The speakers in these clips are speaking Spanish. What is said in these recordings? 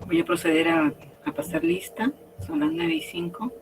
Voy a proceder a pasar lista. Son las 9:05.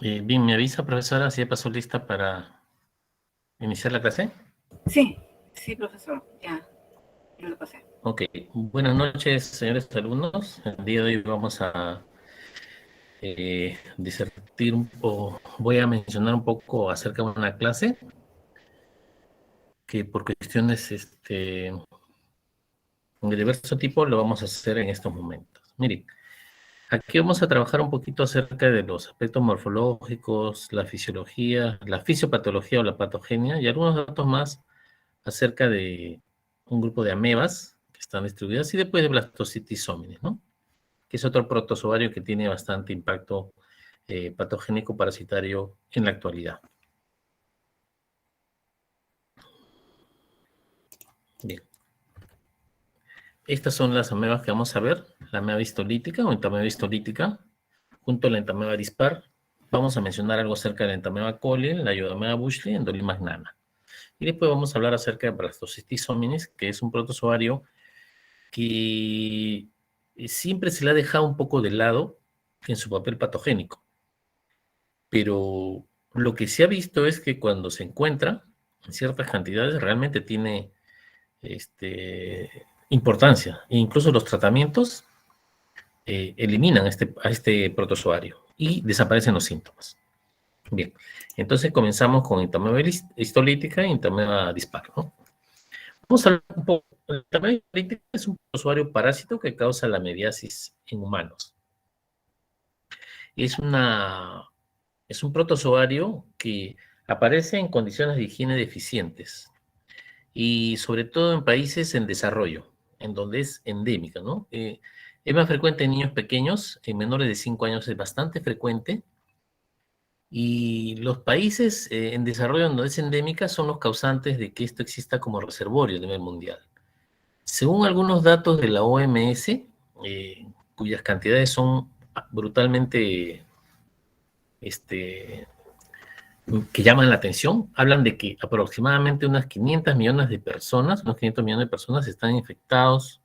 Bien, ¿me avisa, profesora, si ya pasó lista para iniciar la clase? Sí, sí, profesor. Ya, yo lo pasé. Ok, buenas noches, señores alumnos. El día de hoy vamos a disertar voy a mencionar un poco acerca de una clase que por cuestiones de diverso tipo lo vamos a hacer en estos momentos. Miren, aquí vamos a trabajar un poquito acerca de los aspectos morfológicos, la fisiología, la fisiopatología o la patogenia y algunos datos más acerca de un grupo de amebas que están distribuidas y después de Blastocitis hominis, ¿no? Que es otro protozoario que tiene bastante impacto patogénico parasitario en la actualidad. Bien. Estas son las amebas que vamos a ver, la ameba histolítica o entameba histolítica, junto a la entameba dispar. Vamos a mencionar algo acerca de la entameba coli, la iodomeba bushley, endolima magnana. Y después vamos a hablar acerca de Blastocitis hominis, que es un protozoario que siempre se le ha dejado un poco de lado en su papel patogénico. Pero lo que se ha visto es que cuando se encuentra en ciertas cantidades realmente tiene importancia. E incluso los tratamientos eliminan a este protozoario y desaparecen los síntomas. Bien, entonces comenzamos con entameba histolítica y entameba dispar, ¿no? Vamos a hablar un poco. La entameba histolítica es un protozoario parásito que causa la mediasis en humanos. Es un protozoario que aparece en condiciones de higiene deficientes y sobre todo en países en desarrollo, en donde es endémica, ¿no? Es más frecuente en niños pequeños, en menores de 5 años es bastante frecuente, Y los países en desarrollo donde es endémica son los causantes de que esto exista como reservorio a nivel mundial. Según algunos datos de la OMS, cuyas cantidades son brutalmente que llaman la atención, hablan de que aproximadamente unas 500 millones de personas, unos 500 millones de personas están infectados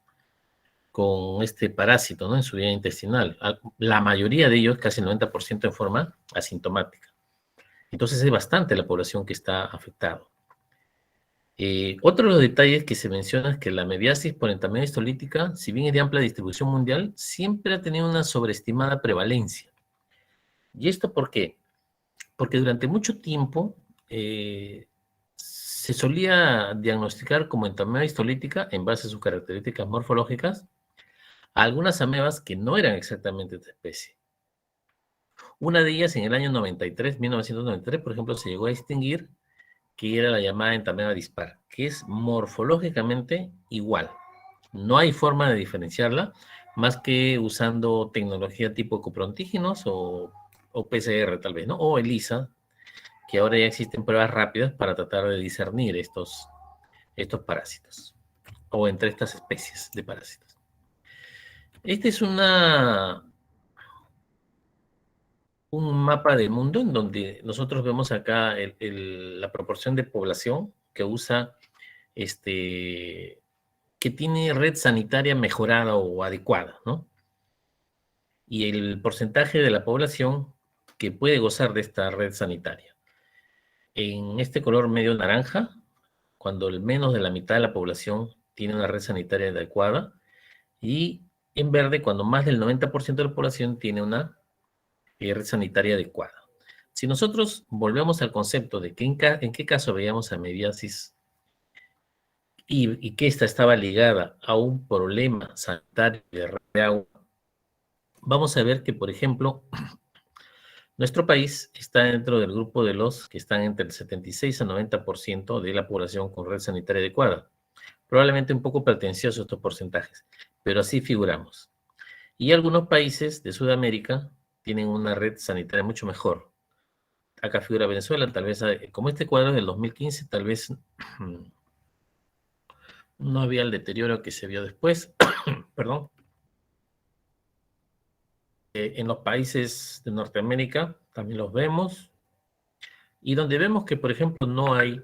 con este parásito, ¿no? En su vía intestinal. La mayoría de ellos, casi el 90%, en forma asintomática. Entonces es bastante la población que está afectada. Otro de los detalles que se menciona es que la mediasis por entamedia histolítica, si bien es de amplia distribución mundial, siempre ha tenido una sobreestimada prevalencia. ¿Y esto por qué? Porque durante mucho tiempo se solía diagnosticar como entamedia histolítica, en base a sus características morfológicas, a algunas amebas que no eran exactamente de esta especie. Una de ellas en el año 1993, por ejemplo, se llegó a distinguir que era la llamada entameaba dispar, que es morfológicamente igual. No hay forma de diferenciarla más que usando tecnología tipo coprontígenos o PCR tal vez, ¿no? O ELISA, que ahora ya existen pruebas rápidas para tratar de discernir estos parásitos, o entre estas especies de parásitos. Este es un mapa del mundo en donde nosotros vemos acá la proporción de población que usa, que tiene red sanitaria mejorada o adecuada, ¿no? Y el porcentaje de la población que puede gozar de esta red sanitaria. En este color medio naranja, cuando el menos de la mitad de la población tiene una red sanitaria adecuada, y en verde, cuando más del 90% de la población tiene una red sanitaria adecuada. Si nosotros volvemos al concepto de que en qué caso veíamos amebiasis y que esta estaba ligada a un problema sanitario de red de agua, vamos a ver que, por ejemplo, nuestro país está dentro del grupo de los que están entre el 76 a 90% de la población con red sanitaria adecuada. Probablemente un poco pretenciosos estos porcentajes, pero así figuramos. Y algunos países de Sudamérica tienen una red sanitaria mucho mejor. Acá figura Venezuela, tal vez, como este cuadro es del 2015, tal vez no había el deterioro que se vio después, perdón. En los países de Norteamérica también los vemos, y donde vemos que, por ejemplo, no hay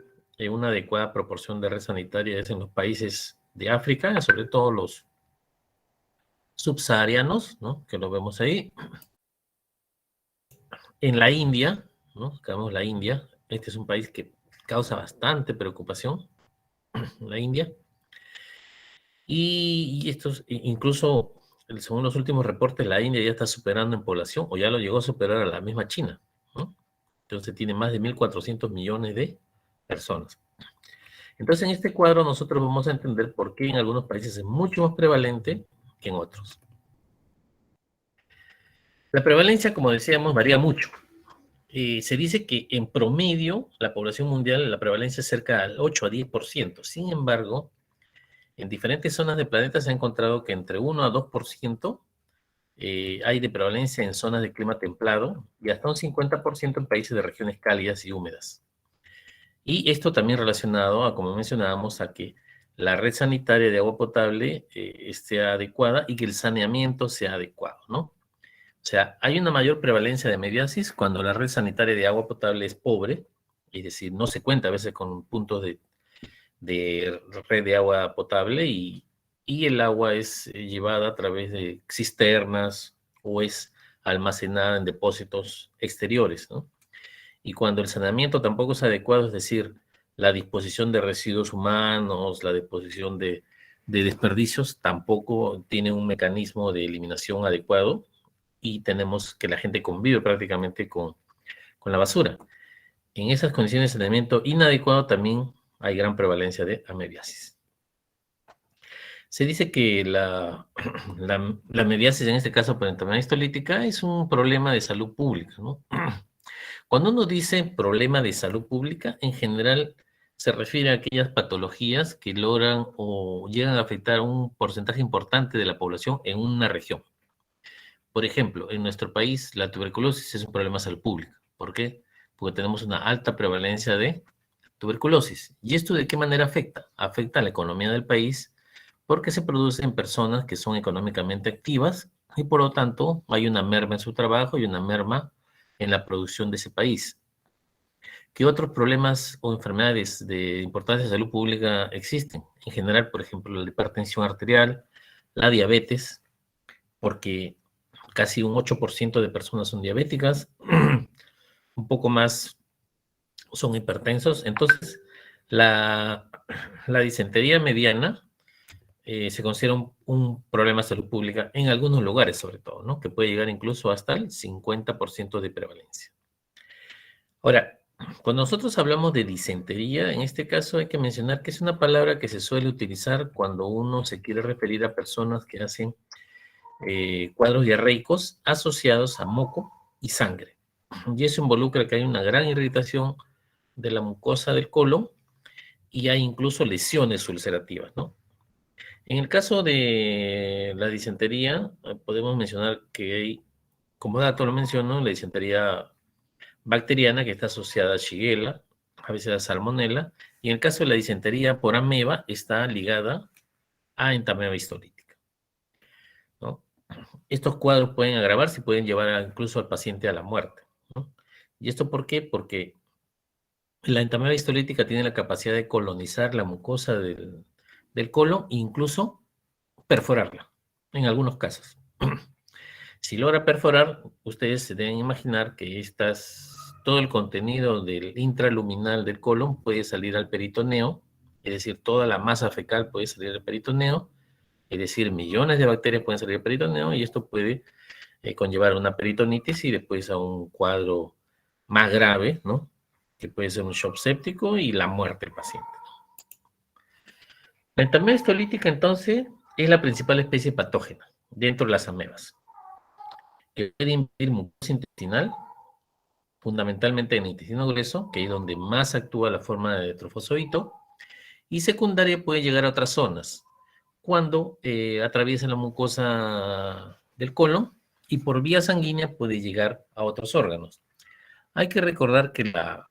una adecuada proporción de red sanitaria es en los países de África, sobre todo los subsaharianos, ¿no? Que lo vemos ahí. En la India, ¿no? Acá vemos la India. Este es un país que causa bastante preocupación, la India. Y estos, incluso, según los últimos reportes, la India ya está superando en población, o ya lo llegó a superar a la misma China, ¿no? Entonces tiene más de 1.400 millones de personas. Entonces, en este cuadro nosotros vamos a entender por qué en algunos países es mucho más prevalente que en otros. La prevalencia, como decíamos, varía mucho. Se dice que en promedio la población mundial, la prevalencia es cerca al 8 a 10%. Sin embargo, en diferentes zonas del planeta se ha encontrado que entre 1 a 2% hay de prevalencia en zonas de clima templado y hasta un 50% en países de regiones cálidas y húmedas. Y esto también relacionado a, como mencionábamos, a que la red sanitaria de agua potable esté adecuada y que el saneamiento sea adecuado, ¿no? O sea, hay una mayor prevalencia de mediasis cuando la red sanitaria de agua potable es pobre, es decir, no se cuenta a veces con puntos de red de agua potable y el agua es llevada a través de cisternas o es almacenada en depósitos exteriores, ¿no? Y cuando el saneamiento tampoco es adecuado, es decir, la disposición de residuos humanos, la disposición de desperdicios, tampoco tiene un mecanismo de eliminación adecuado y tenemos que la gente convive prácticamente con la basura. En esas condiciones de saneamiento inadecuado también hay gran prevalencia de amebiasis. Se dice que la amebiasis, en este caso por entamedia histolítica, es un problema de salud pública, ¿no? Cuando uno dice problema de salud pública, en general se refiere a aquellas patologías que logran o llegan a afectar a un porcentaje importante de la población en una región. Por ejemplo, en nuestro país la tuberculosis es un problema de salud pública, ¿Por qué? Porque tenemos una alta prevalencia de tuberculosis. ¿Y esto de qué manera afecta? Afecta a la economía del país porque se produce en personas que son económicamente activas y por lo tanto hay una merma en su trabajo y una merma en la producción de ese país. ¿Qué otros problemas o enfermedades de importancia de salud pública existen? En general, por ejemplo, la hipertensión arterial, la diabetes, porque casi un 8% de personas son diabéticas, un poco más son hipertensos. Entonces, la, la disentería mediana se considera un problema de salud pública en algunos lugares, sobre todo, ¿no? Que puede llegar incluso hasta el 50% de prevalencia. Ahora, cuando nosotros hablamos de disentería, en este caso hay que mencionar que es una palabra que se suele utilizar cuando uno se quiere referir a personas que hacen cuadros diarreicos asociados a moco y sangre. Y eso involucra que hay una gran irritación de la mucosa del colon y hay incluso lesiones ulcerativas, ¿no? En el caso de la disentería, podemos mencionar que hay, como dato lo menciono, la disentería bacteriana que está asociada a Shigella, a veces a Salmonella, y en el caso de la disentería por ameba está ligada a entamoeba histolítica, ¿no? Estos cuadros pueden agravarse y pueden llevar incluso al paciente a la muerte, ¿no? ¿Y esto por qué? Porque la entamoeba histolítica tiene la capacidad de colonizar la mucosa del colon e incluso perforarla, en algunos casos. Si logra perforar, ustedes se deben imaginar que todo el contenido del intraluminal del colon puede salir al peritoneo, es decir, toda la masa fecal puede salir al peritoneo, es decir, millones de bacterias pueden salir al peritoneo y esto puede conllevar una peritonitis y después a un cuadro más grave, ¿no? Que puede ser un shock séptico y la muerte del paciente. La enfermedad histolítica, entonces, es la principal especie patógena dentro de las amebas, que puede invadir mucosa intestinal, fundamentalmente en el intestino grueso, que es donde más actúa la forma de trofozoito, y secundaria puede llegar a otras zonas, cuando atraviesa la mucosa del colon y por vía sanguínea puede llegar a otros órganos. Hay que recordar que la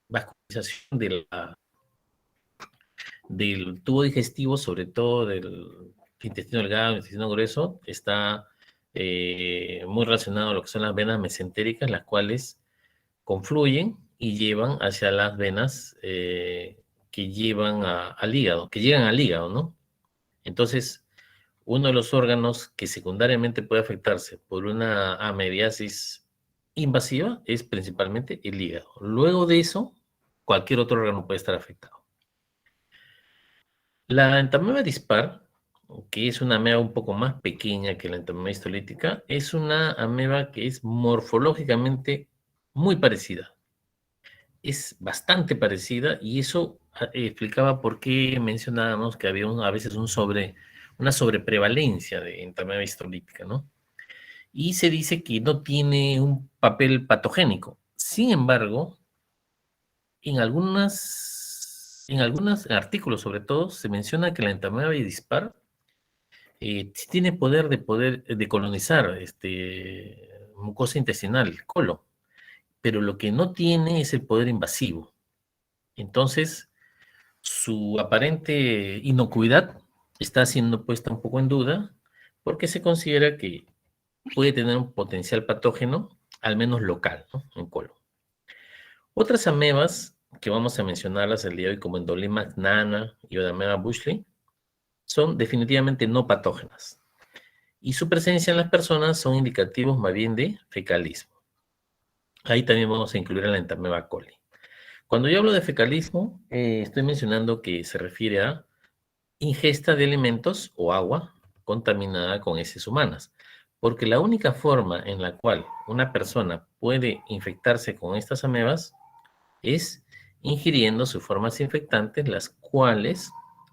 vascularización del tubo digestivo, sobre todo del intestino delgado, intestino grueso, está muy relacionado a lo que son las venas mesentéricas, las cuales confluyen y llevan hacia las venas que llevan al hígado, que llegan al hígado, ¿no? Entonces, uno de los órganos que secundariamente puede afectarse por una amebiasis invasiva es principalmente el hígado. Luego de eso, cualquier otro órgano puede estar afectado. La entamoeba dispar, que es una ameba un poco más pequeña que la entamoeba histolítica, es una ameba que es morfológicamente muy parecida. Es bastante parecida y eso explicaba por qué mencionábamos que había a veces una sobreprevalencia de entamoeba histolítica, ¿no? Y se dice que no tiene un papel patogénico. Sin embargo, en algunos artículos sobre todo se menciona que la entamoeba dispar sí tiene poder de colonizar mucosa intestinal, colon, pero lo que no tiene es el poder invasivo. Entonces, su aparente inocuidad está siendo puesta un poco en duda porque se considera que puede tener un potencial patógeno, al menos local, ¿no? En colon. Otras amebas que vamos a mencionarlas el día de hoy, como Endolimax nana y Odameba bushley, son definitivamente no patógenas. Y su presencia en las personas son indicativos más bien de fecalismo. Ahí también vamos a incluir a la Entamoeba coli. Cuando yo hablo de fecalismo, estoy mencionando que se refiere a ingesta de alimentos o agua contaminada con heces humanas, porque la única forma en la cual una persona puede infectarse con estas amebas es ingiriendo sus formas infectantes, las cuales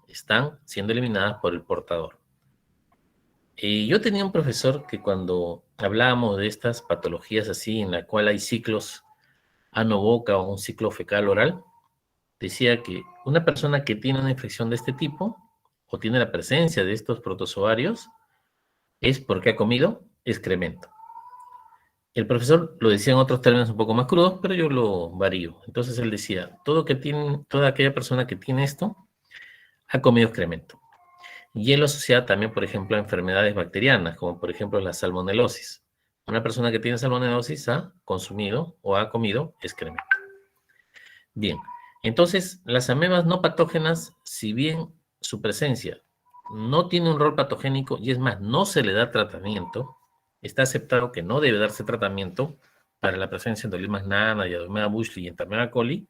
están siendo eliminadas por el portador. Yo tenía un profesor que cuando hablábamos de estas patologías así, en la cual hay ciclos ano-boca o un ciclo fecal-oral, decía que una persona que tiene una infección de este tipo o tiene la presencia de estos protozoarios es porque ha comido excremento. El profesor lo decía en otros términos un poco más crudos, pero yo lo varío. Entonces él decía, toda aquella persona que tiene esto ha comido excremento. Y él lo asociaba también, por ejemplo, a enfermedades bacterianas, como por ejemplo la salmonelosis. Una persona que tiene salmonelosis ha consumido o ha comido excremento. Bien, entonces las amebas no patógenas, si bien su presencia no tiene un rol patogénico y es más, no se le da tratamiento, está aceptado que no debe darse tratamiento para la presencia de Endolimmas nana, Diadomea Bushli y Entamoeba coli,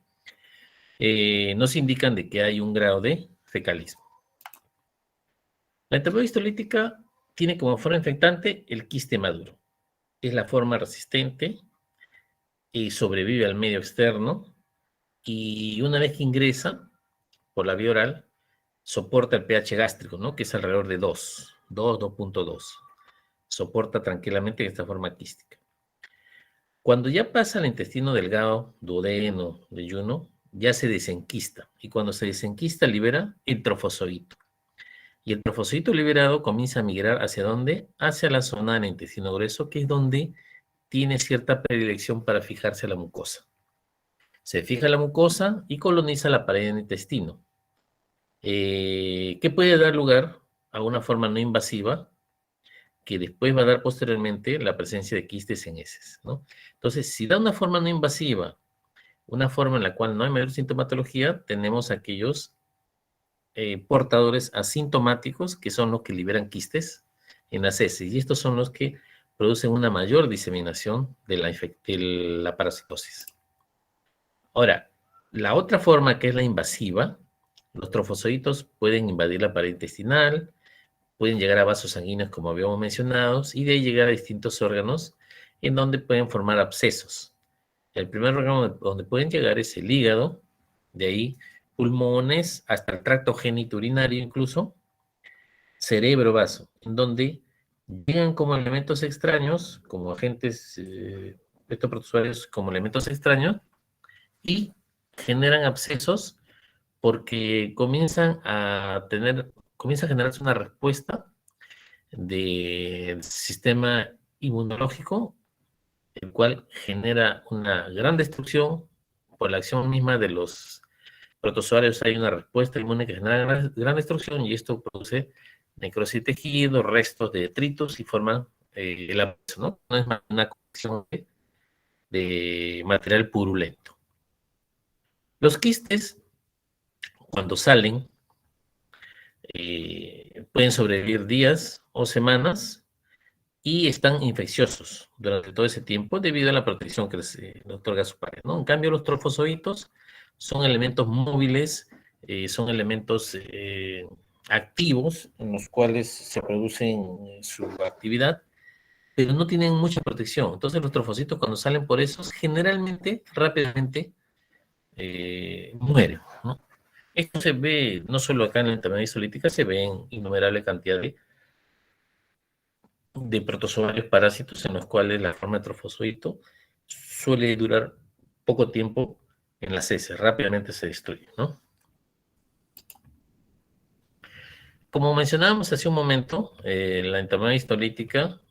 nos indican de que hay un grado de fecalismo. La entamoeba histolítica tiene como forma infectante el quiste maduro. Es la forma resistente y sobrevive al medio externo, y una vez que ingresa por la vía oral, soporta el pH gástrico, ¿no? Que es alrededor de 2.2. Soporta tranquilamente en esta forma quística. Cuando ya pasa al intestino delgado, duodeno, yeyuno, ya se desenquista. Y cuando se desenquista, libera el trofosodito. Y el trofosodito liberado comienza a migrar ¿hacia dónde? Hacia la zona del intestino grueso, que es donde tiene cierta predilección para fijarse a la mucosa. Se fija la mucosa y coloniza la pared del intestino, que puede dar lugar a una forma no invasiva, que después va a dar posteriormente la presencia de quistes en heces, ¿no? Entonces, si da una forma no invasiva, una forma en la cual no hay mayor sintomatología, tenemos aquellos portadores asintomáticos, que son los que liberan quistes en las heces, y estos son los que producen una mayor diseminación de la parasitosis. Ahora, la otra forma, que es la invasiva, los trofosoditos pueden invadir la pared intestinal, pueden llegar a vasos sanguíneos, como habíamos mencionado, y de ahí llegar a distintos órganos en donde pueden formar abscesos. El primer órgano donde pueden llegar es el hígado, de ahí pulmones, hasta el tracto genitourinario incluso, cerebro, vaso, en donde llegan como elementos extraños, como agentes, estos protozoarios como elementos extraños, y generan abscesos porque comienza a generarse una respuesta del sistema inmunológico, el cual genera una gran destrucción por la acción misma de los protozoarios. Hay una respuesta inmune que genera gran destrucción, y esto produce necrosis de tejido, restos de detritos, y forman el absceso, ¿no? No es más una colección de material purulento. Los quistes, cuando salen, pueden sobrevivir días o semanas y están infecciosos durante todo ese tiempo debido a la protección que les otorga su pared, ¿no? En cambio, los trofosoditos son elementos móviles, son elementos activos en los cuales se producen su actividad, pero no tienen mucha protección. Entonces, los trofocitos, cuando salen por esos, generalmente, rápidamente, mueren, ¿no? Esto se ve no solo acá en la enfermedad histolítica, se ve en innumerable cantidad de protozoarios parásitos, en los cuales la forma de trofosodito suele durar poco tiempo en las heces, rápidamente se destruye, ¿no? Como mencionábamos hace un momento, la enfermedad histolítica,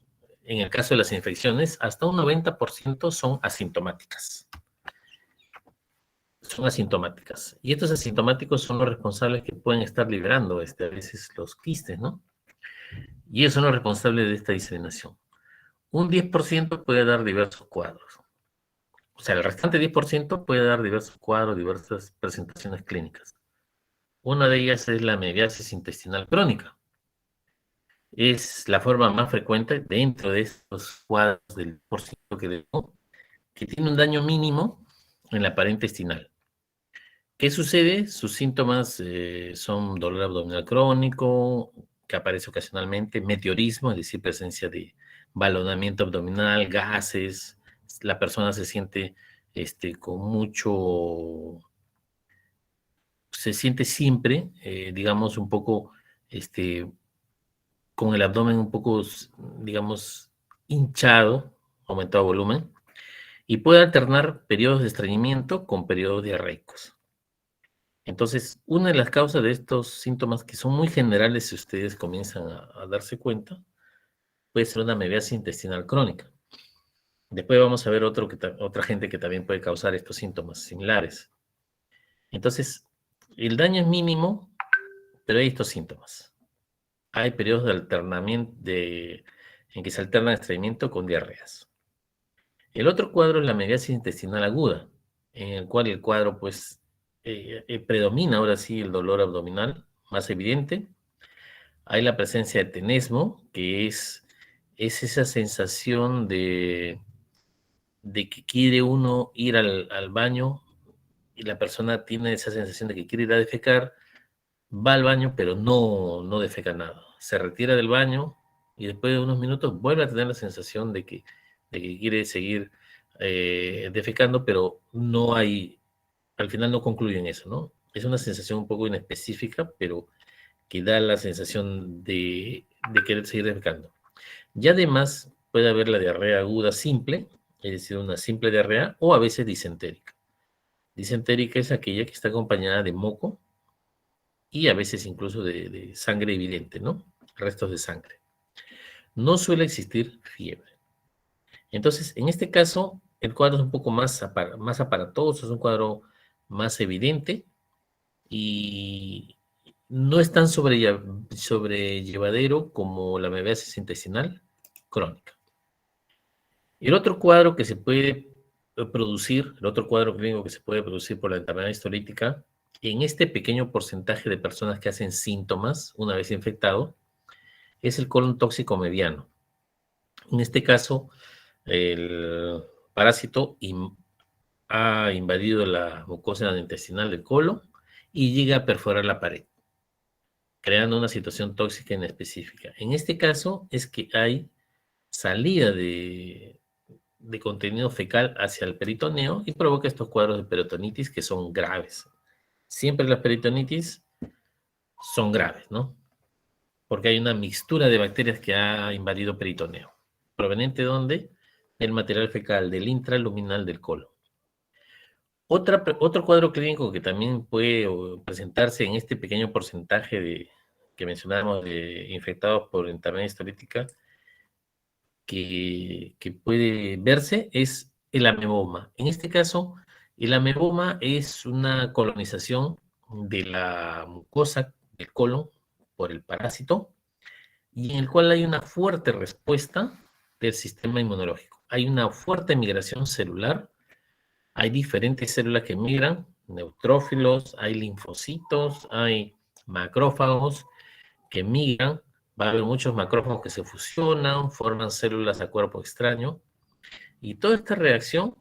en el caso de las infecciones, hasta un 90% son asintomáticas. Son asintomáticas. Y estos asintomáticos son los responsables que pueden estar liberando a veces los quistes, ¿no? Y ellos son los responsables de esta diseminación. Un 10% puede dar diversos cuadros. O sea, el restante 10% puede dar diversos cuadros, diversas presentaciones clínicas. Una de ellas es la amebiasis intestinal crónica. Es la forma más frecuente dentro de estos cuadros del porcentaje que debo, que tiene un daño mínimo en la pared intestinal. ¿Qué sucede? Sus síntomas son dolor abdominal crónico, que aparece ocasionalmente, meteorismo, es decir, presencia de balonamiento abdominal, gases, la persona se siente con mucho, se siente siempre, digamos, un poco, con el abdomen un poco, digamos, hinchado, aumentado volumen, y puede alternar periodos de estreñimiento con periodos diarreicos. Entonces, una de las causas de estos síntomas, que son muy generales si ustedes comienzan a darse cuenta, puede ser una amebiasis intestinal crónica. Después vamos a ver otra gente que también puede causar estos síntomas similares. Entonces, el daño es mínimo, pero hay estos síntomas. Hay periodos de alternamiento en que se alterna estreñimiento con diarreas. El otro cuadro es la meriasis intestinal aguda, en el cual el cuadro, pues, predomina ahora sí el dolor abdominal más evidente. Hay la presencia de tenesmo, que es esa sensación de que quiere uno ir al baño y la persona tiene esa sensación de que quiere ir a defecar, va al baño, pero no defeca nada. Se retira del baño y después de unos minutos vuelve a tener la sensación de que quiere seguir defecando, pero no hay, al final no concluye en eso, ¿no? Es una sensación un poco inespecífica, pero que da la sensación de querer seguir defecando. Y además puede haber la diarrea aguda simple, es decir, una simple diarrea, o a veces disentérica. Disentérica es aquella que está acompañada de moco y a veces incluso de sangre evidente, ¿no? Restos de sangre. No suele existir fiebre. Entonces, en este caso, el cuadro es un poco más aparatoso, es un cuadro más evidente y no es tan sobrellevadero como la amebiasis intestinal crónica. El otro cuadro que se puede producir, el otro cuadro clínico que se puede producir por la enfermedad histolítica, en este pequeño porcentaje de personas que hacen síntomas una vez infectado, es el colon tóxico mediano. En este caso, el parásito ha invadido la mucosa intestinal del colon y llega a perforar la pared, creando una situación tóxica inespecífica. En este caso es que hay salida de contenido fecal hacia el peritoneo y provoca estos cuadros de peritonitis que son graves. Siempre las peritonitis son graves, ¿no? Porque hay una mixtura de bacterias que ha invadido peritoneo. ¿Proveniente de dónde? Del material fecal, del intraluminal del colon. Otro cuadro clínico que también puede presentarse en este pequeño porcentaje que mencionábamos de infectados por enfermedad histolítica que puede verse es el ameboma. En este caso, el ameboma es una colonización de la mucosa del colon por el parásito y en el cual hay una fuerte respuesta del sistema inmunológico. Hay una fuerte migración celular, hay diferentes células que migran, neutrófilos, hay linfocitos, hay macrófagos que migran, va a haber muchos macrófagos que se fusionan, forman células a cuerpo extraño, y toda esta reacción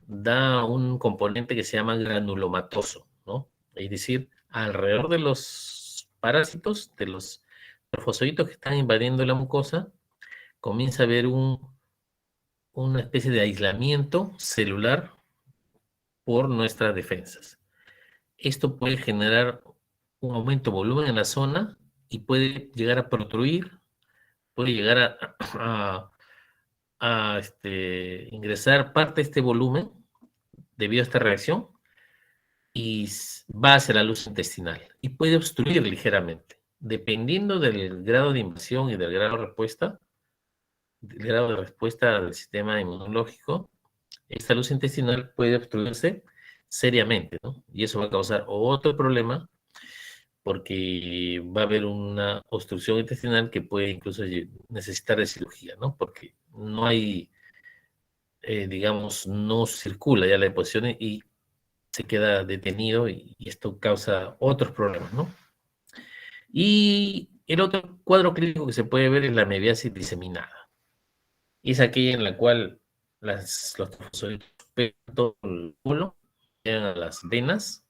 da un componente que se llama granulomatoso, ¿no? Es decir, alrededor de los parásitos, de los trofosoditos que están invadiendo la mucosa, comienza a haber una especie de aislamiento celular por nuestras defensas. Esto puede generar un aumento de volumen en la zona y puede llegar a protruir, puede llegar a ingresar parte de este volumen debido a esta reacción y va hacia la luz intestinal y puede obstruir ligeramente. Dependiendo del grado de invasión y del grado de respuesta del sistema inmunológico, esta luz intestinal puede obstruirse seriamente, ¿no? Y eso va a causar otro problema porque va a haber una obstrucción intestinal que puede incluso necesitar de cirugía, ¿no? Porque no hay, digamos, no circula ya la deposición y se queda detenido y esto causa otros problemas, ¿no? Y el otro cuadro clínico que se puede ver es la amebiasis diseminada. Es aquella en la cual los trofosoditos pegan todo el culo, llegan a las venas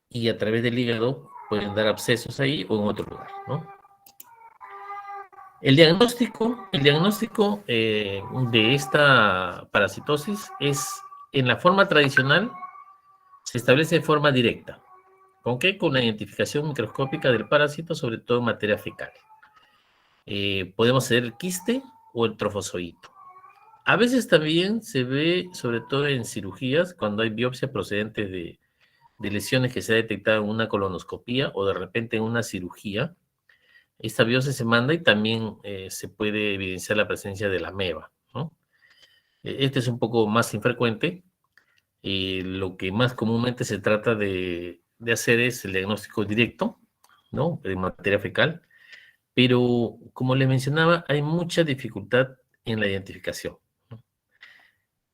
y a través del hígado pueden dar abscesos ahí o en otro lugar, ¿no? El diagnóstico de esta parasitosis es, en la forma tradicional, se establece de forma directa. ¿Con qué? Con la identificación microscópica del parásito, sobre todo en materia fecal. Podemos ser el quiste o el trofozoito. A veces también se ve, sobre todo en cirugías, cuando hay biopsia procedentes de lesiones que se ha detectado en una colonoscopía o de repente en una cirugía. Esta biopsia se manda y también se puede evidenciar la presencia de la ameba, ¿no? Este es un poco más infrecuente. Lo que más comúnmente se trata de hacer es el diagnóstico directo, ¿no? De materia fecal, pero como les mencionaba, hay mucha dificultad en la identificación, ¿no?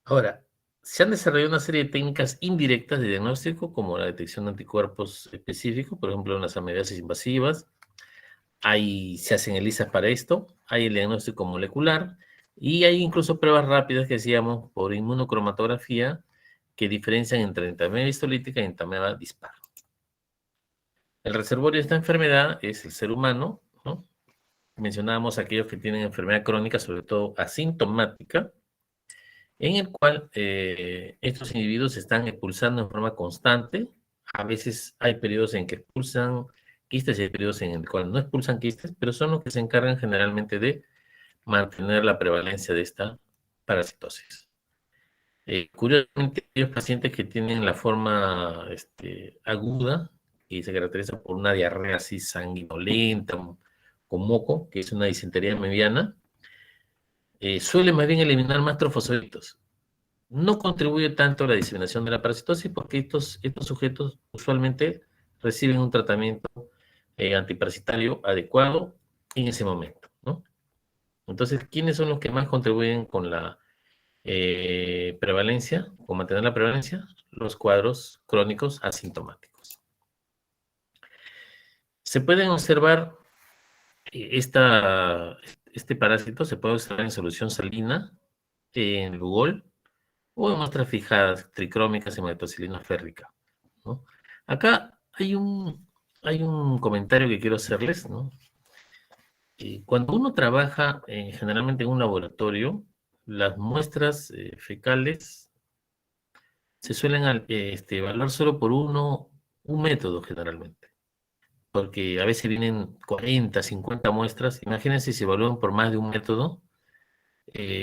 Ahora, se han desarrollado una serie de técnicas indirectas de diagnóstico, como la detección de anticuerpos específicos, por ejemplo, en las amiloidosis invasivas. Se hacen ELISAs para esto, hay el diagnóstico molecular y hay incluso pruebas rápidas que hacíamos por inmunocromatografía que diferencian entre entamoeba histolítica y entamoeba dispar. El reservorio de esta enfermedad es el ser humano, ¿no? Mencionábamos aquellos que tienen enfermedad crónica, sobre todo asintomática, en el cual estos individuos están expulsando en forma constante. A veces hay periodos en que expulsan quistes y hay periodos en el cual no expulsan quistes, pero son los que se encargan generalmente de mantener la prevalencia de esta parasitosis. Curiosamente, aquellos pacientes que tienen la forma aguda y se caracteriza por una diarrea así sanguinolenta, con moco, que es una disentería mediana, suele más bien eliminar más trofosoritos. No contribuye tanto a la diseminación de la parasitosis porque estos sujetos usualmente reciben un tratamiento antiparasitario adecuado en ese momento, ¿no? Entonces, ¿quiénes son los que más contribuyen con la prevalencia, con mantener la prevalencia? Los cuadros crónicos asintomáticos. Se pueden observar este parásito, se puede observar en solución salina, en Lugol, o en muestras fijadas, tricrómicas y magnetocilina férrica, ¿no? Acá hay un comentario que quiero hacerles, ¿no? Cuando uno trabaja generalmente en un laboratorio, las muestras fecales se suelen evaluar solo por un método generalmente, porque a veces vienen 40, 50 muestras. Imagínense si evalúan por más de un método,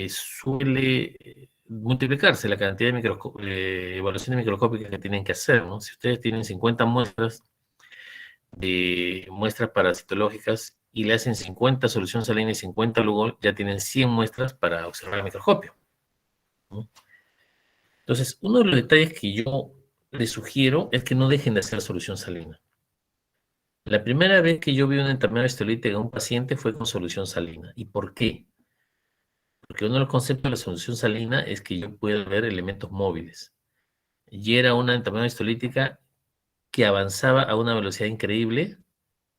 suele multiplicarse la cantidad de evaluaciones microscópicas que tienen que hacer, ¿no? Si ustedes tienen 50 muestras de muestras parasitológicas y le hacen 50 solución salina y 50 Lugol, ya tienen 100 muestras para observar el microscopio, ¿no? Entonces, uno de los detalles que yo les sugiero es que no dejen de hacer solución salina. La primera vez que yo vi una entamoeba histolítica en un paciente fue con solución salina. ¿Y por qué? Porque uno de los conceptos de la solución salina es que yo puedo ver elementos móviles. Y era una entamoeba histolítica que avanzaba a una velocidad increíble,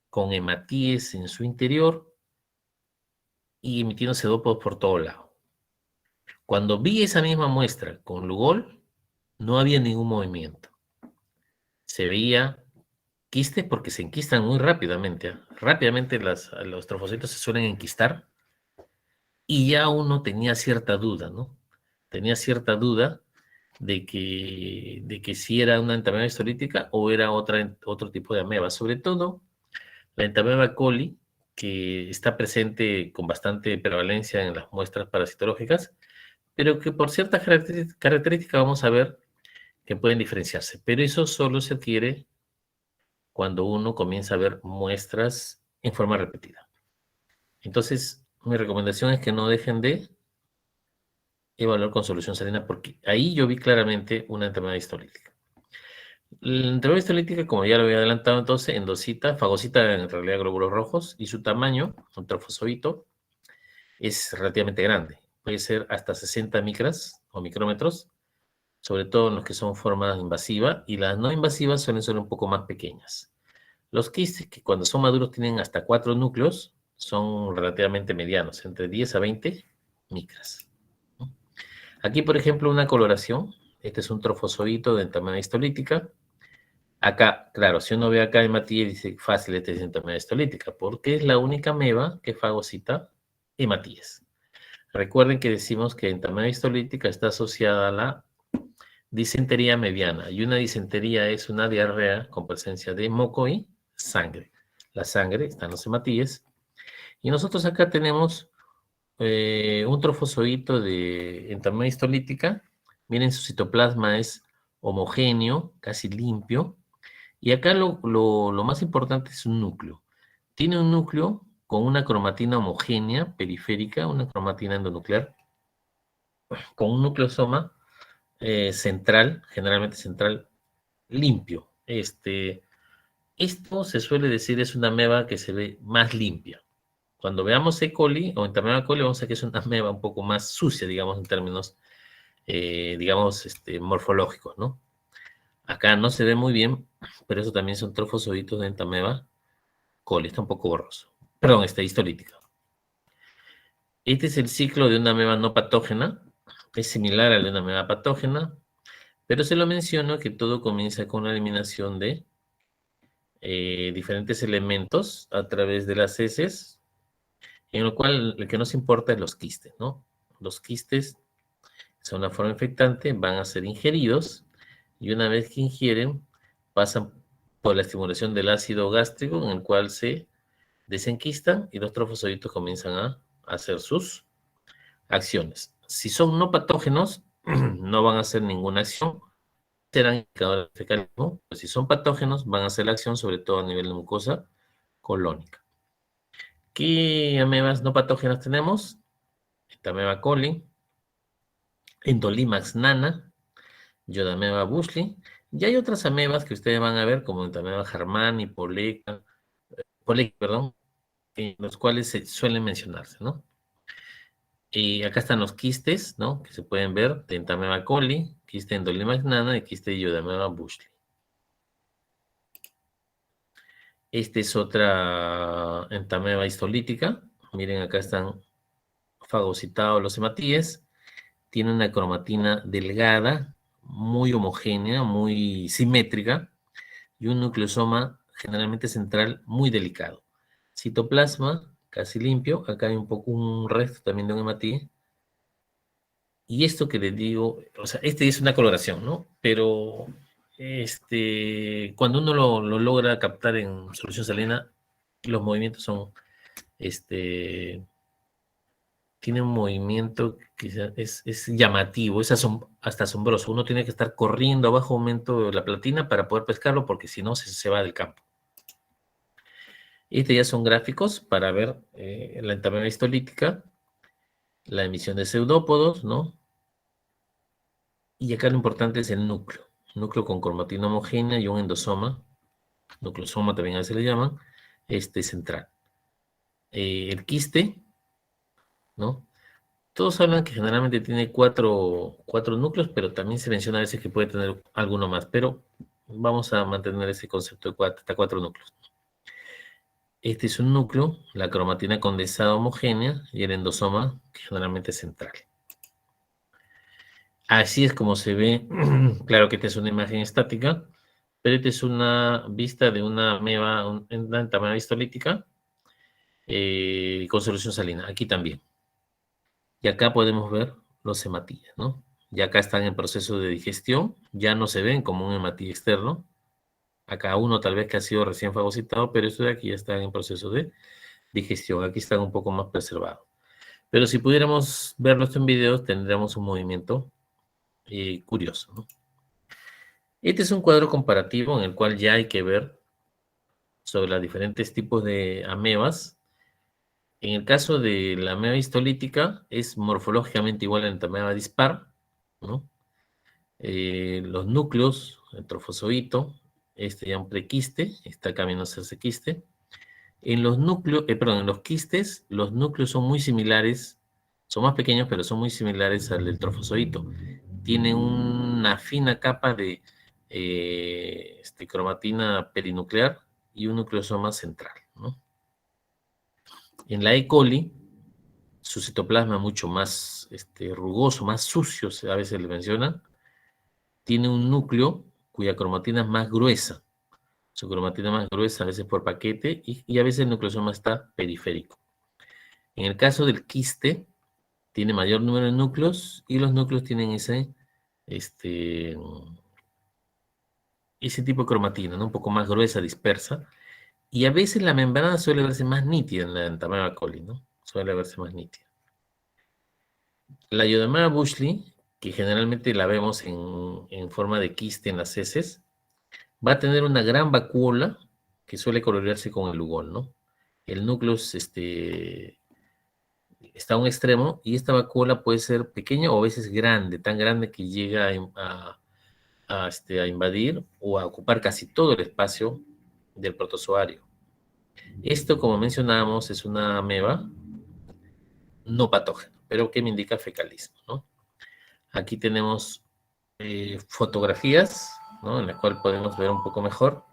con hematíes en su interior y emitiendo sedópodos por todo lado. Cuando vi esa misma muestra con Lugol, no había ningún movimiento. Se veía quistes porque se enquistan muy rápidamente, ¿eh? Rápidamente los trofocitos se suelen enquistar y ya uno tenía cierta duda, ¿no? Tenía cierta duda de que si era una entamoeba histolítica o era otro tipo de ameba, sobre todo la entamoeba coli, que está presente con bastante prevalencia en las muestras parasitológicas, pero que por ciertas características vamos a ver que pueden diferenciarse. Pero eso solo se adquiere cuando uno comienza a ver muestras en forma repetida. Entonces, mi recomendación es que no dejen de evaluar con solución salina, porque ahí yo vi claramente una entamoeba histolítica. La entamoeba histolítica, como ya lo había adelantado, entonces, endosita, fagocita en realidad glóbulos rojos, y su tamaño, un trofozoito, es relativamente grande. Puede ser hasta 60 micras o micrómetros, sobre todo en los que son formas invasivas, y las no invasivas suelen ser un poco más pequeñas. Los quistes, que cuando son maduros tienen hasta 4 núcleos, son relativamente medianos, entre 10 a 20 micras. Aquí, por ejemplo, una coloración. Este es un trofozoito de entamoeba histolítica. Acá, claro, si uno ve acá en Matías, dice fácil, este es entamoeba histolítica, porque es la única ameba que fagocita hematíes. Recuerden que decimos que entamoeba histolítica está asociada a la disentería mediana, y una disentería es una diarrea con presencia de moco y sangre. La sangre está en los hematíes, y nosotros acá tenemos un trofozoito de entamoeba histolítica. Miren, su citoplasma es homogéneo, casi limpio, y acá lo más importante es un núcleo. Tiene un núcleo con una cromatina homogénea periférica, una cromatina endonuclear, con un nucleosoma central, generalmente central, limpio. Esto se suele decir es una ameba que se ve más limpia. Cuando veamos E. coli o Entamoeba coli, vamos a ver que es una ameba un poco más sucia, digamos, en términos, digamos, morfológicos, ¿no? Acá no se ve muy bien, pero eso también son trofosoditos de Entamoeba coli, está un poco borroso. Perdón, histolítica. Este es el ciclo de una ameba no patógena, es similar al de una ameba patógena, pero se lo menciono que todo comienza con la eliminación de diferentes elementos a través de las heces, en lo cual el que nos importa es los quistes, ¿no? Los quistes son una forma infectante, van a ser ingeridos y una vez que ingieren pasan por la estimulación del ácido gástrico en el cual se desenquistan y los trofosoditos comienzan a hacer sus acciones. Si son no patógenos, no van a hacer ninguna acción, serán indicadores de fecalismo, pero si son patógenos, van a hacer la acción sobre todo a nivel de mucosa colónica. ¿Qué amebas no patógenas tenemos? Entamoeba coli, Endolimax nana, Yodameba bushli, y hay otras amebas que ustedes van a ver como Entamoeba harmani, poleca, perdón, los cuales se suelen mencionarse, ¿no? Y acá están los quistes, ¿no? Que se pueden ver, de Entamoeba coli, quiste Endolimax nana y quiste Yodameba bushli. Esta es otra Entamoeba histolítica. Miren, acá están fagocitados los hematíes. Tiene una cromatina delgada, muy homogénea, muy simétrica, y un nucleosoma generalmente central muy delicado. Citoplasma casi limpio, acá hay un resto también de un hematíe. Y esto que les digo, o sea, es una coloración, ¿no? Pero cuando uno lo logra captar en solución salina, los movimientos son, tiene un movimiento que es llamativo, es hasta asombroso. Uno tiene que estar corriendo a bajo aumento de la platina para poder pescarlo, porque si no, se va del campo. Ya son gráficos para ver la entamoeba histolítica, la emisión de pseudópodos, ¿no? Y acá lo importante es el núcleo con cromatina homogénea y un endosoma, nucleosoma también a veces le llaman, central. El quiste, ¿no? Todos hablan que generalmente tiene cuatro núcleos, pero también se menciona a veces que puede tener alguno más, pero vamos a mantener ese concepto de hasta 4 núcleos. Este es un núcleo, la cromatina condensada homogénea y el endosoma, que generalmente es central. Así es como se ve, claro que esta es una imagen estática, pero esta es una vista de una ameba, una entamoeba histolítica con solución salina, aquí también. Y acá podemos ver los hematíes, ¿no? Y acá están en proceso de digestión, ya no se ven como un hematíe externo. Acá uno tal vez que ha sido recién fagocitado, pero esto de aquí ya está en proceso de digestión. Aquí están un poco más preservados. Pero si pudiéramos verlo esto en videos, tendríamos un movimiento curioso, ¿no? Este es un cuadro comparativo en el cual ya hay que ver sobre los diferentes tipos de amebas. En el caso de la ameba histolítica, es morfológicamente igual a la ameba dispar, ¿no? Los núcleos, el trofozoito, ya un prequiste, está camino a hacerse quiste. En los núcleos, en los quistes, los núcleos son muy similares, son más pequeños, pero son muy similares al del trofozoito. Tienen una fina capa de cromatina perinuclear y un nucleosoma central, ¿no? En la E. coli, su citoplasma mucho más rugoso, más sucio, a veces le menciona, tiene un núcleo cuya cromatina es más gruesa. Su cromatina más gruesa, a veces por paquete, y a veces el nucleosoma está periférico. En el caso del quiste, tiene mayor número de núcleos y los núcleos tienen ese tipo de cromatina, ¿no? Un poco más gruesa, dispersa, y a veces la membrana suele verse más nítida en la Entamoeba coli, ¿no? Suele verse más nítida. La Iodomera bushli, que generalmente la vemos en forma de quiste en las heces, va a tener una gran vacuola que suele colorearse con el lugol, ¿no? El núcleo es está a un extremo y esta vacuola puede ser pequeña o a veces grande, tan grande que llega a invadir o a ocupar casi todo el espacio del protozoario. Esto, como mencionábamos, es una ameba no patógena, pero que me indica fecalismo, ¿no? Aquí tenemos fotografías, ¿no? En las cuales podemos ver un poco mejor.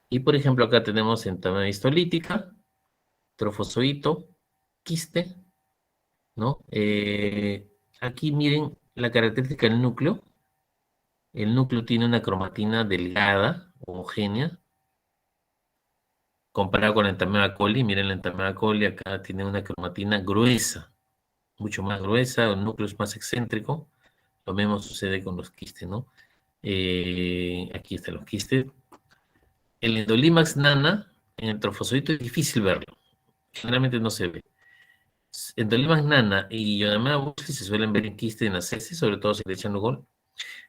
Y, por ejemplo, acá tenemos entameba histolítica, trofozoito, quiste, ¿no? Aquí miren la característica del núcleo. El núcleo tiene una cromatina delgada, homogénea, comparado con la entameba coli. Miren la entameba coli, acá tiene una cromatina gruesa, mucho más gruesa, el núcleo es más excéntrico. Lo mismo sucede con los quistes, ¿no? Aquí están los quistes. El Endolimax nana, en el trofozoito es difícil verlo. Generalmente no se ve. Endolimax nana y Ionomea buschi se suelen ver en quistes en las heces, sobre todo si le echan gol.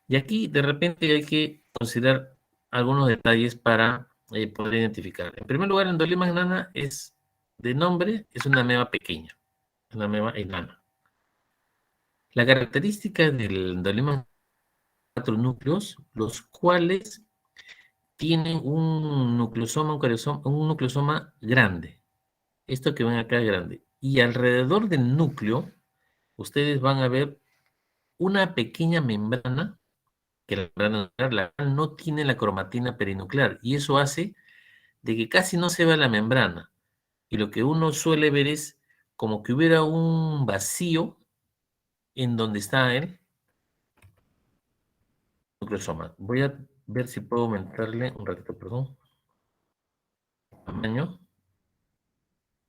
Y aquí, de repente, hay que considerar algunos detalles para poder identificar. En primer lugar, Endolimax nana es, de nombre, es una ameba pequeña, una ameba enana. La característica del Endolimax 4 núcleos, los cuales tienen un nucleosoma, un nucleosoma grande. Esto que ven acá es grande. Y alrededor del núcleo, ustedes van a ver una pequeña membrana, que la membrana nuclear, la cual no tiene la cromatina perinuclear. Y eso hace de que casi no se vea la membrana. Y lo que uno suele ver es como que hubiera un vacío en donde está el nucleosoma. Voy a ver si puedo aumentarle un ratito, perdón, tamaño.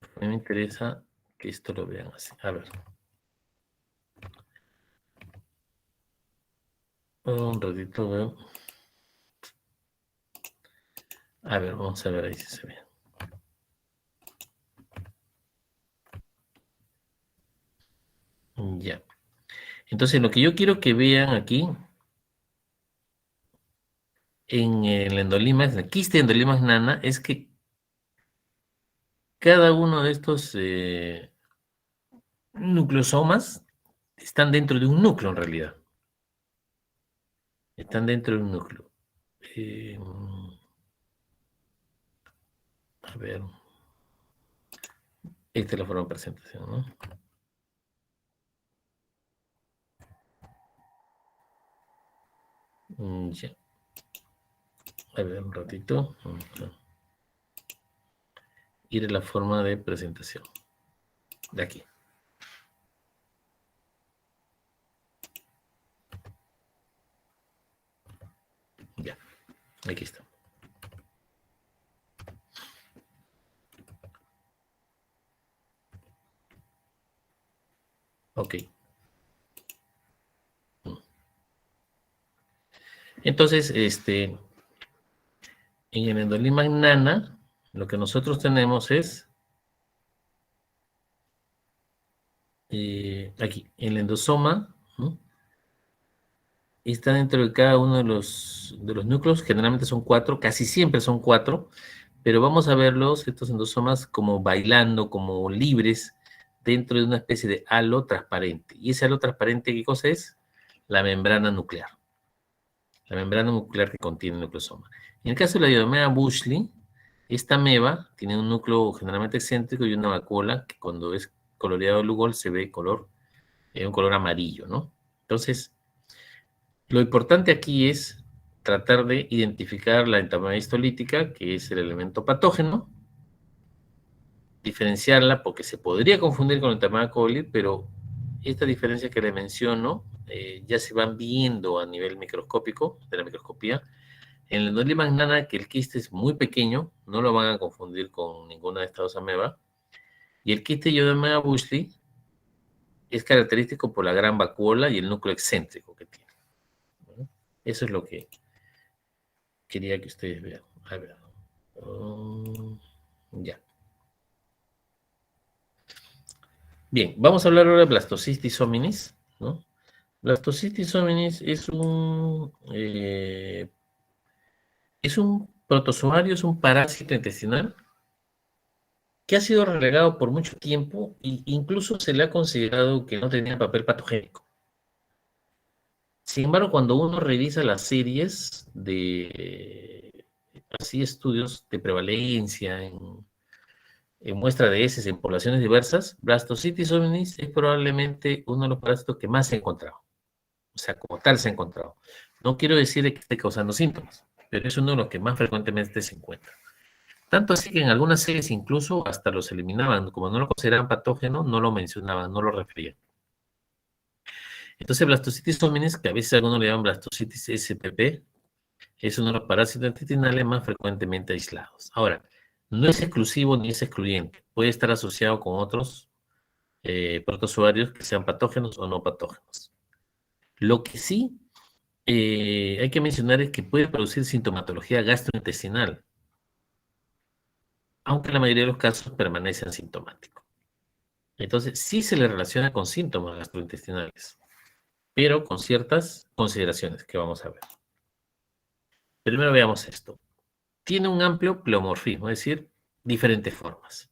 A mí me interesa que esto lo vean así. A ver. Un ratito, veo. A ver, vamos a ver ahí si se ve. Ya. Entonces, lo que yo quiero que vean aquí, en el endolimax, en el quiste endolimax nana, es que cada uno de estos nucleosomas están dentro de un núcleo en realidad. Están dentro de un núcleo. A ver. Esta es la forma de presentación, ¿no? Ya. A ver, un ratito. Ir a la forma de presentación. De aquí. Ya. Aquí está. Ok. Entonces, en el endolimax nana, lo que nosotros tenemos es aquí, el endosoma, ¿no? Está dentro de cada uno de los núcleos, generalmente son 4, casi siempre son 4, pero vamos a verlos, estos endosomas, como bailando, como libres, dentro de una especie de halo transparente. ¿Y ese halo transparente qué cosa es? La membrana nuclear. La membrana nuclear que contiene el nucleosoma. En el caso de la Diodemea bushley, esta ameba tiene un núcleo generalmente excéntrico y una vacuola que cuando es coloreado el Lugol se ve un color amarillo, ¿no? Entonces, lo importante aquí es tratar de identificar la entameba histolítica, que es el elemento patógeno, diferenciarla porque se podría confundir con la entameba coli, pero estas diferencias que le menciono ya se van viendo a nivel microscópico, de la microscopía. En el endolimax nana, que el quiste es muy pequeño, no lo van a confundir con ninguna de estas dos amebas. Y el quiste Iodomea bushley es característico por la gran vacuola y el núcleo excéntrico que tiene. ¿No? Eso es lo que quería que ustedes vean. A ver. Ya. Bien, vamos a hablar ahora de Blastocystis hominis, ¿no? Blastocystis hominis es un protozoario, es un parásito intestinal que ha sido relegado por mucho tiempo e incluso se le ha considerado que no tenía papel patogénico. Sin embargo, cuando uno revisa las series de así estudios de prevalencia en muestra de heces en poblaciones diversas, Blastocitis hominis es probablemente uno de los parásitos que más se ha encontrado. O sea, como tal se ha encontrado. No quiero decir que esté causando síntomas, pero es uno de los que más frecuentemente se encuentra. Tanto así que en algunas series incluso hasta los eliminaban, como no lo consideraban patógeno, no lo mencionaban, no lo referían. Entonces, Blastocitis hominis, que a veces algunos le llaman Blastocitis SPP, es uno de los parásitos intestinales más frecuentemente aislados. Ahora, no es exclusivo ni es excluyente. Puede estar asociado con otros protozoarios que sean patógenos o no patógenos. Lo que sí hay que mencionar es que puede producir sintomatología gastrointestinal, aunque en la mayoría de los casos permanece asintomático. Entonces, sí se le relaciona con síntomas gastrointestinales, pero con ciertas consideraciones que vamos a ver. Primero veamos esto. Tiene un amplio pleomorfismo, es decir, diferentes formas.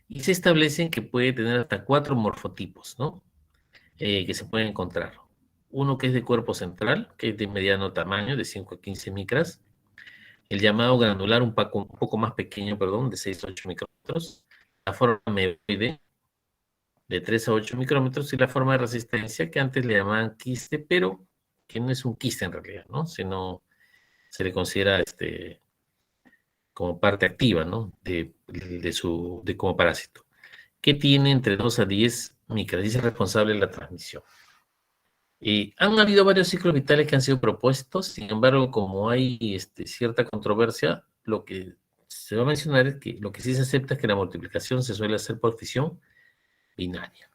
Y se establecen que puede tener hasta 4 morfotipos, ¿no? Que se pueden encontrar. Uno que es de cuerpo central, que es de mediano tamaño, de 5 a 15 micras. El llamado granular un poco más pequeño, perdón, de 6 a 8 micrómetros. La forma meoide, de 3 a 8 micrómetros. Y la forma de resistencia, que antes le llamaban quiste, pero que no es un quiste en realidad, ¿no? Sino se le considera como parte activa, ¿no? De como parásito, que tiene entre 2 a 10 micras y es responsable de la transmisión. Han habido varios ciclos vitales que han sido propuestos, sin embargo, como hay cierta controversia, lo que se va a mencionar es que lo que sí se acepta es que la multiplicación se suele hacer por fisión binaria.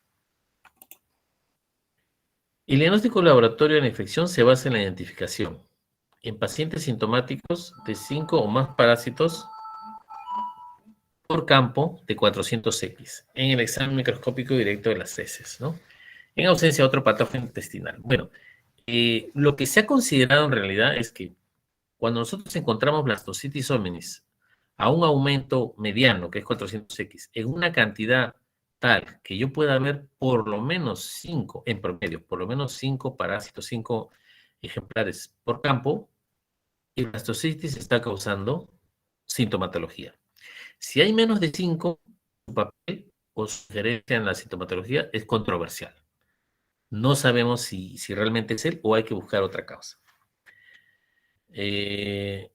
El diagnóstico laboratorio de la infección se basa en la identificación en pacientes sintomáticos de 5 o más parásitos por campo de 400X en el examen microscópico directo de las heces, ¿no? En ausencia de otro patógeno intestinal. Bueno, lo que se ha considerado en realidad es que cuando nosotros encontramos Blastocitis hominis a un aumento mediano, que es 400X, en una cantidad tal que yo pueda ver por lo menos 5, en promedio, por lo menos 5 parásitos, 5 ejemplares por campo, el Blastocitis está causando sintomatología. Si hay menos de 5, su papel o sugerencia en la sintomatología es controversial. No sabemos si realmente es él o hay que buscar otra causa. Debido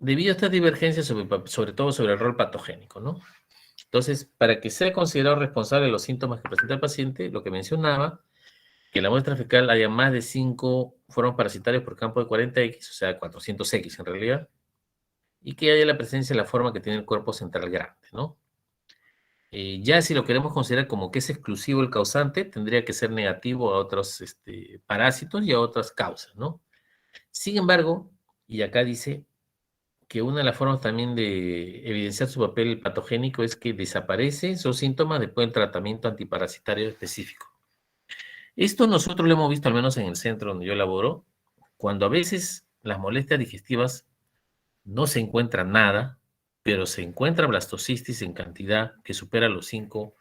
a estas divergencias, sobre todo sobre el rol patogénico, ¿no? Entonces, para que sea considerado responsable de los síntomas que presenta el paciente, lo que mencionaba, que en la muestra fecal haya más de 5 formas parasitarias por campo de 40X, o sea, 400X en realidad, y que haya la presencia de la forma que tiene el cuerpo central grande, ¿no? Ya si lo queremos considerar como que es exclusivo el causante, tendría que ser negativo a otros parásitos y a otras causas, ¿no? Sin embargo, y acá dice que una de las formas también de evidenciar su papel patogénico es que desaparecen esos síntomas después del tratamiento antiparasitario específico. Esto nosotros lo hemos visto al menos en el centro donde yo laboro, cuando a veces las molestias digestivas no se encuentra nada, pero se encuentra blastocitis en cantidad que supera los 5,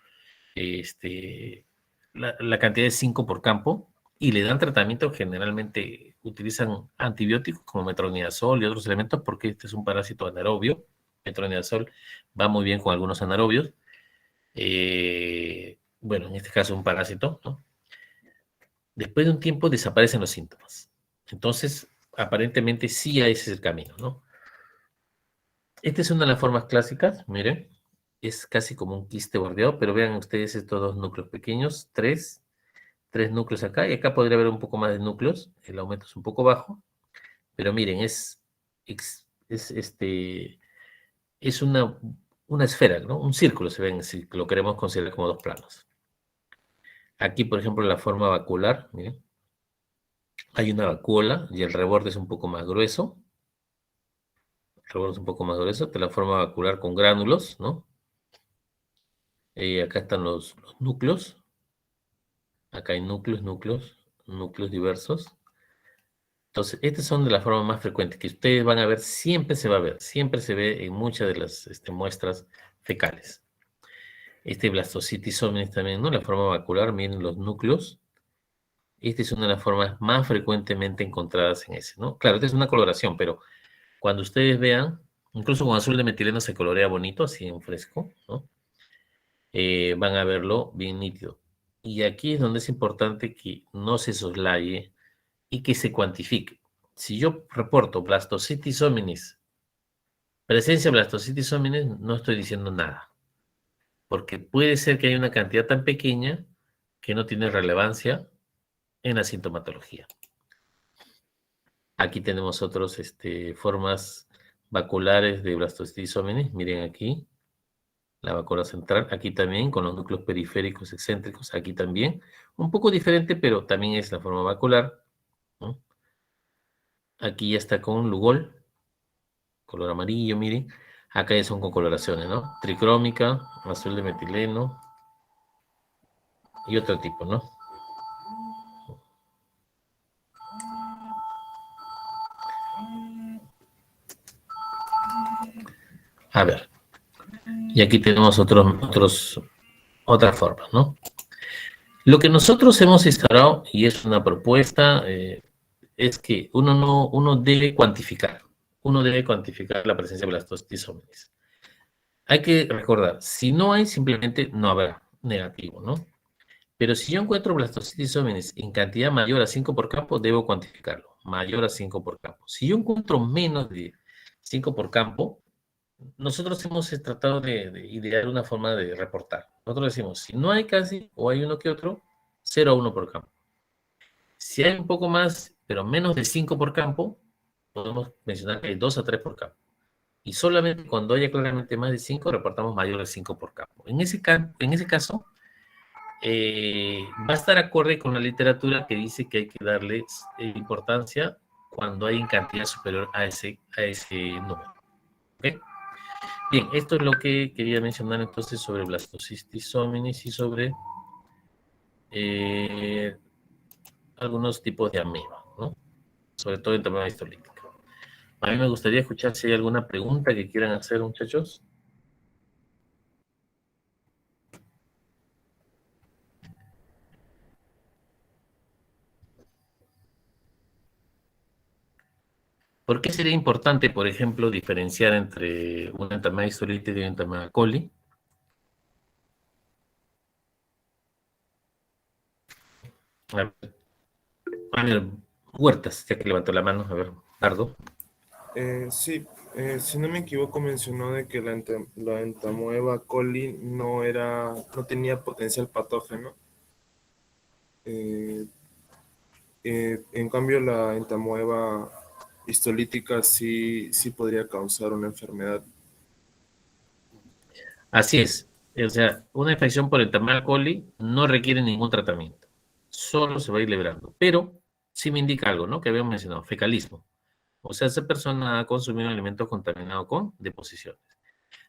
la cantidad de 5 por campo, y le dan tratamiento. Generalmente utilizan antibióticos como metronidazol y otros elementos porque este es un parásito anaerobio. Metronidazol va muy bien con algunos anaerobios. Bueno, en este caso un parásito, ¿no? Después de un tiempo desaparecen los síntomas. Entonces, aparentemente sí ese es el camino, ¿no? Esta es una de las formas clásicas, miren, es casi como un quiste bordeado, pero vean ustedes estos dos núcleos pequeños, tres núcleos acá, y acá podría haber un poco más de núcleos, el aumento es un poco bajo, pero miren, es una esfera, ¿no? Un círculo se ven, si lo queremos considerar como dos planos. Aquí, por ejemplo, la forma vacular, miren, hay una vacúola y el reborde es un poco más grueso, de la forma vacular con gránulos, ¿no? Acá están los núcleos. Acá hay núcleos diversos. Entonces, estas son de las formas más frecuentes que ustedes van a ver, siempre se va a ver, siempre se ve en muchas de las muestras fecales. Este blastocitis hominis también, ¿no? La forma vacular, miren los núcleos. Esta es una de las formas más frecuentemente encontradas en ese, ¿no? Claro, esta es una coloración, pero cuando ustedes vean, incluso con azul de metileno se colorea bonito, así en fresco, ¿no? Van a verlo bien nítido. Y aquí es donde es importante que no se soslaye y que se cuantifique. Si yo reporto blastocitis hominis, presencia de blastocitis hominis, no estoy diciendo nada, porque puede ser que haya una cantidad tan pequeña que no tiene relevancia en la sintomatología. Aquí tenemos otras formas vaculares de blastocitis hominis. Miren aquí, la vacuna central. Aquí también, con los núcleos periféricos excéntricos. Aquí también. Un poco diferente, pero también es la forma vacular, ¿no? Aquí ya está con Lugol, color amarillo, miren. Acá ya son con coloraciones, ¿no? Tricrómica, azul de metileno y otro tipo, ¿no? A ver, y aquí tenemos otras formas, ¿no? Lo que nosotros hemos instaurado, y es una propuesta, es que uno debe cuantificar. Uno debe cuantificar la presencia de blastocitis hominis. Hay que recordar, si no hay, simplemente no habrá negativo, ¿no? Pero si yo encuentro blastocitis hominis en cantidad mayor a 5 por campo, debo cuantificarlo. Mayor a 5 por campo. Si yo encuentro menos de 5 por campo, nosotros hemos tratado de idear una forma de reportar. Nosotros decimos, si no hay casi, o hay uno que otro, 0 a 1 por campo. Si hay un poco más, pero menos de 5 por campo, podemos mencionar que hay 2 a 3 por campo. Y solamente cuando haya claramente más de 5, reportamos mayor de 5 por campo. En ese caso, va a estar acorde con la literatura que dice que hay que darle importancia cuando hay en cantidad superior a ese número. ¿Okay? Bien, esto es lo que quería mencionar entonces sobre blastocitis hominis y sobre eh, algunos tipos de ameba, ¿no? Sobre todo en tema histolítica. A mí me gustaría escuchar si hay alguna pregunta que quieran hacer, muchachos. ¿Por qué sería importante, por ejemplo, diferenciar entre una enfermedad histolítica y una enfermedad coli? A ver, Huertas, ya que levantó la mano, a ver, Dardo. Sí, si no me equivoco, mencionó de que la entamoeba coli no tenía potencial patógeno. Eh, en cambio, la entamoeba histolítica sí podría causar una enfermedad. Así es. O sea, una infección por Entamoeba coli no requiere ningún tratamiento. Solo se va a ir librando. Pero sí me indica algo, ¿no? Que habíamos mencionado, fecalismo. O sea, esa persona ha consumido un alimento contaminado con deposiciones.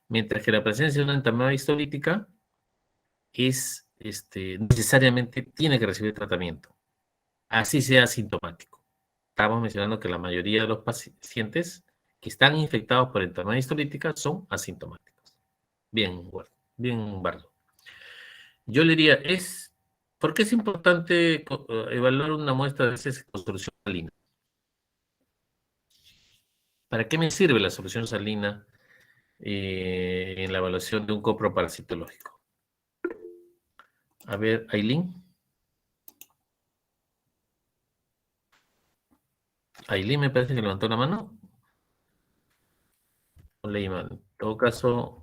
Mientras que la presencia de una entamoeba histolítica es, necesariamente tiene que recibir tratamiento, así sea asintomático. Estamos mencionando que la mayoría de los pacientes que están infectados por entamoeba histolítica son asintomáticos. Bien, bueno, bien, Bardo. Yo le diría, ¿por qué es importante evaluar una muestra de heces con solución salina? ¿Para qué me sirve la solución salina en la evaluación de un coproparasitológico? A ver, Aileen. Aileen me parece que levantó la mano. No leí mal. En todo caso,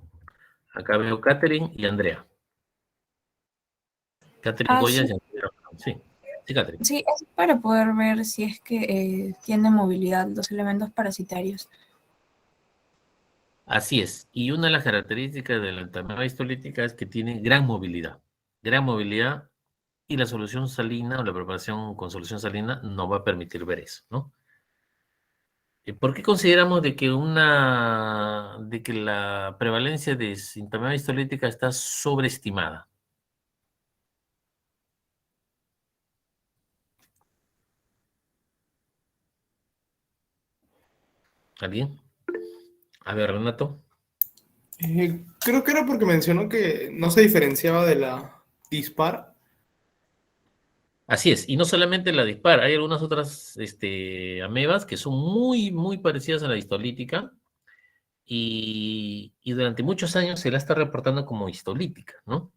acá veo Catherine y Andrea. Catherine Ah, Goya sí, y Andrea. Sí, sí, Catherine. sí, es para poder ver si es que tienen movilidad los elementos parasitarios. Así es. Y una de las características de la enfermedad histolítica es que tiene gran movilidad. Gran movilidad y la solución salina o la preparación con solución salina no va a permitir ver eso, ¿no? ¿Por qué consideramos de que la prevalencia de enfermedad histolítica está sobreestimada? ¿Alguien? A ver, Renato. Creo que era porque mencionó que no se diferenciaba de la dispar. Así es, y no solamente la dispar, hay algunas otras amebas que son muy, muy parecidas a la histolítica y durante muchos años se la está reportando como histolítica, ¿no?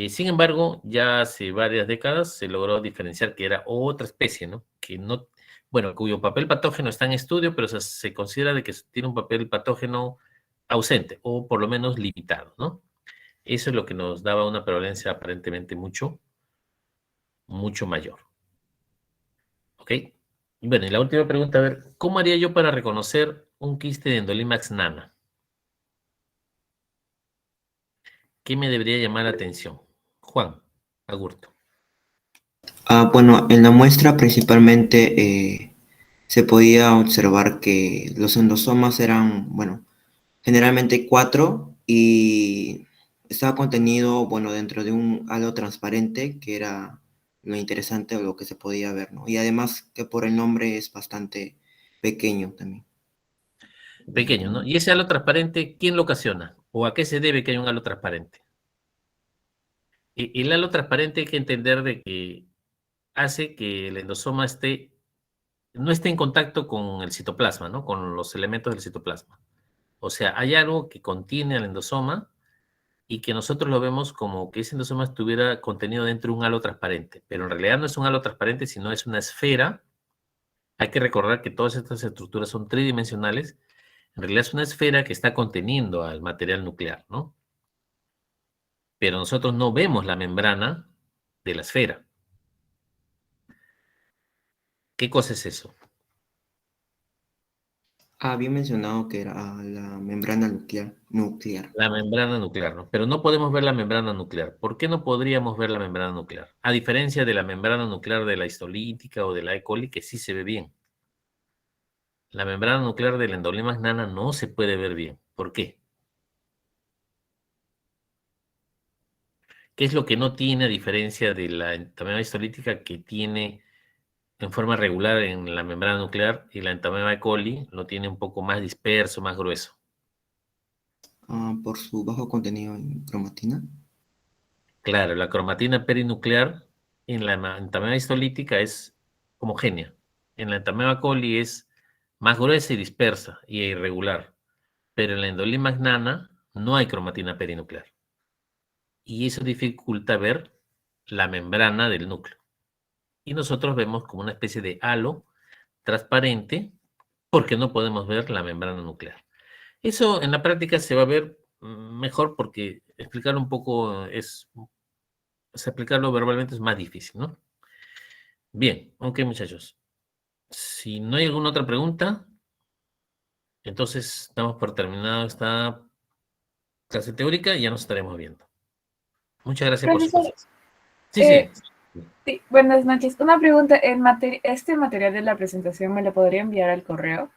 Sin embargo, ya hace varias décadas se logró diferenciar que era otra especie, ¿no? Que no, bueno, cuyo papel patógeno está en estudio, pero se considera de que tiene un papel patógeno ausente o por lo menos limitado, ¿no? Eso es lo que nos daba una prevalencia aparentemente mucho, mucho mayor. ¿Ok? Bueno, y la última pregunta, a ver, ¿cómo haría yo para reconocer un quiste de Endolimax nana? ¿Qué me debería llamar la atención? Juan Agurto. Bueno, en la muestra principalmente se podía observar que los endosomas eran, bueno, generalmente 4 y estaba contenido, bueno, dentro de un halo transparente, que era lo interesante o lo que se podía ver, ¿no? Y además que por el nombre es bastante pequeño también. Pequeño, ¿no? Y ese halo transparente, ¿quién lo ocasiona? ¿O a qué se debe que haya un halo transparente? El halo transparente hay que entender de que hace que el endosoma no esté en contacto con el citoplasma, ¿no? Con los elementos del citoplasma. O sea, hay algo que contiene al endosoma y que nosotros lo vemos como que ese endosoma estuviera contenido dentro de un halo transparente, pero en realidad no es un halo transparente, sino es una esfera. Hay que recordar que todas estas estructuras son tridimensionales. En realidad es una esfera que está conteniendo al material nuclear, ¿no? Pero nosotros no vemos la membrana de la esfera. ¿Qué cosa es eso? Había mencionado que era la membrana nuclear. La membrana nuclear, ¿no? Pero no podemos ver la membrana nuclear. ¿Por qué no podríamos ver la membrana nuclear? A diferencia de la membrana nuclear de la histolítica o de la E. coli, que sí se ve bien. La membrana nuclear del Endolimax nana no se puede ver bien. ¿Por qué? ¿Qué es lo que no tiene a diferencia de la entamoeba histolítica que tiene en forma regular en la membrana nuclear y la entamoeba E. coli lo tiene un poco más disperso, más grueso? Por su bajo contenido en cromatina. Claro, la cromatina perinuclear en la entamoeba histolítica es homogénea. En la entamoeba coli es más gruesa y dispersa y irregular. Pero en la Endolimax nana no hay cromatina perinuclear. Y eso dificulta ver la membrana del núcleo. Y nosotros vemos como una especie de halo transparente porque no podemos ver la membrana nuclear. Eso en la práctica se va a ver mejor porque explicarlo un poco explicarlo verbalmente es más difícil, ¿no? Bien, ok, muchachos. Si no hay alguna otra pregunta, entonces damos por terminada esta clase teórica y ya nos estaremos viendo. Muchas gracias por su Profesor, paciencia. Sí, sí. sí, buenas noches. Una pregunta, ¿este material de la presentación me lo podría enviar al correo?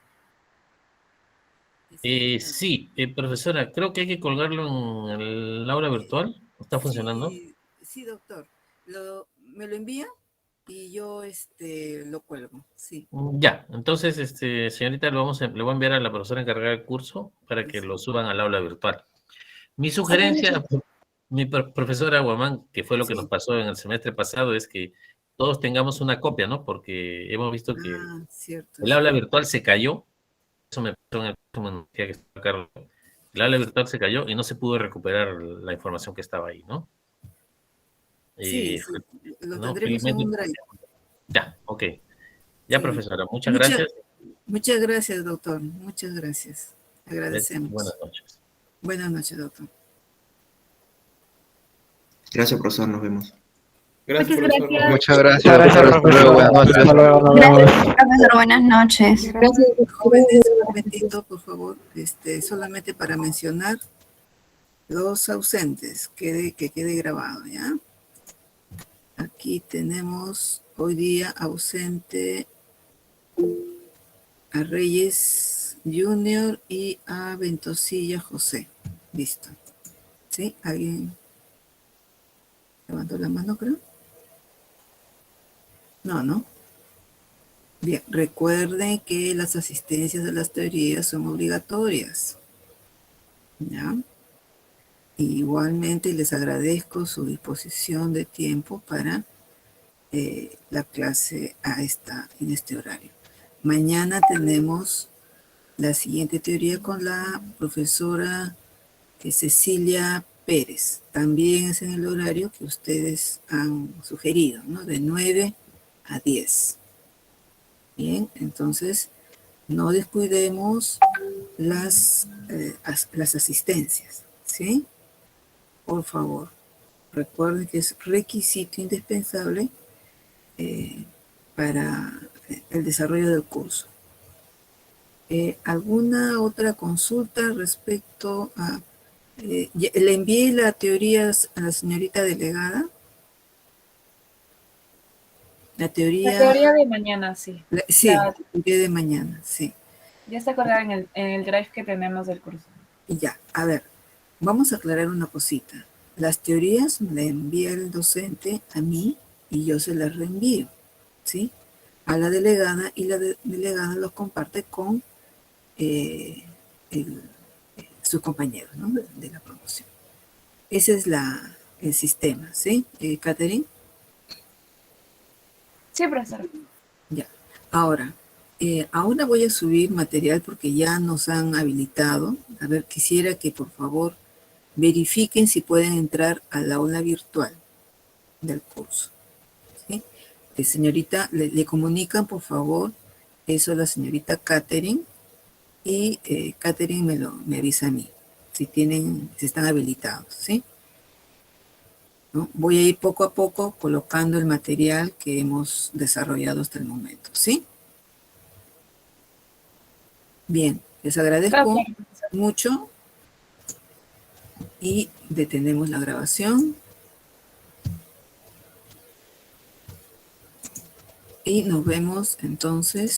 Sí, profesora, creo que hay que colgarlo en el aula virtual. ¿Está funcionando? Sí, doctor. ¿Me lo envía? Y yo lo cuelgo, sí. Ya, entonces, señorita, le voy a enviar a la profesora encargada del curso para que lo suban al aula virtual. Mi sugerencia, profesora Guamán, que fue lo que nos pasó en el semestre pasado, es que todos tengamos una copia, ¿no? Porque hemos visto que Cierto. el aula virtual se cayó. Eso me pasó en el último día que estuvo Carlos. El aula virtual se cayó y no se pudo recuperar la información que estaba ahí, ¿no? Sí, lo ¿no? tendremos en un drive. Ya, ok. Ya, Sí. profesora, muchas gracias. Muchas gracias, doctor. Muchas gracias. Agradecemos. Buenas noches. Buenas noches, doctor. Gracias, profesor, nos vemos. Gracias, profesor. Muchas gracias, profesor. Hasta luego, buenas noches. Hasta luego, nos vemos. Gracias, profesor. Buenas noches. Jóvenes, un momentito, por favor. Solamente para mencionar los ausentes, que quede grabado, ¿ya? Aquí tenemos hoy día ausente a Reyes Junior y a Ventosilla José. Listo. ¿Sí? ¿Alguien levantó la mano, creo? No. Bien, recuerden que las asistencias de las teorías son obligatorias. ¿Ya? Igualmente les agradezco su disposición de tiempo para la clase en este horario. Mañana tenemos la siguiente teoría con la profesora Cecilia Pérez. También es en el horario que ustedes han sugerido, ¿no? De 9 a 10. Bien, entonces no descuidemos las asistencias, ¿sí? Por favor, recuerden que es requisito indispensable para el desarrollo del curso. ¿Alguna otra consulta respecto a... ¿le envié la teoría a la señorita delegada? La teoría... La teoría de mañana, sí. Sí, la teoría de mañana, sí. Ya está colgada en el drive que tenemos del curso. Y ya, a ver, vamos a aclarar una cosita. Las teorías me las envía el docente a mí y yo se las reenvío, ¿sí? A la delegada, y la delegada los comparte con sus compañeros, ¿no? de la promoción. Ese es el sistema, ¿sí? Catherine. Sí, profesora. Ya. Ahora, ahora voy a subir material porque ya nos han habilitado. A ver, quisiera que por favor verifiquen si pueden entrar al aula virtual del curso, ¿sí? Señorita, le comunican por favor eso a la señorita Catherine, y Catherine me avisa a mí si están habilitados, ¿sí? ¿No? Voy a ir poco a poco colocando el material que hemos desarrollado hasta el momento, ¿sí? Bien, les agradezco mucho y detenemos la grabación. Y nos vemos entonces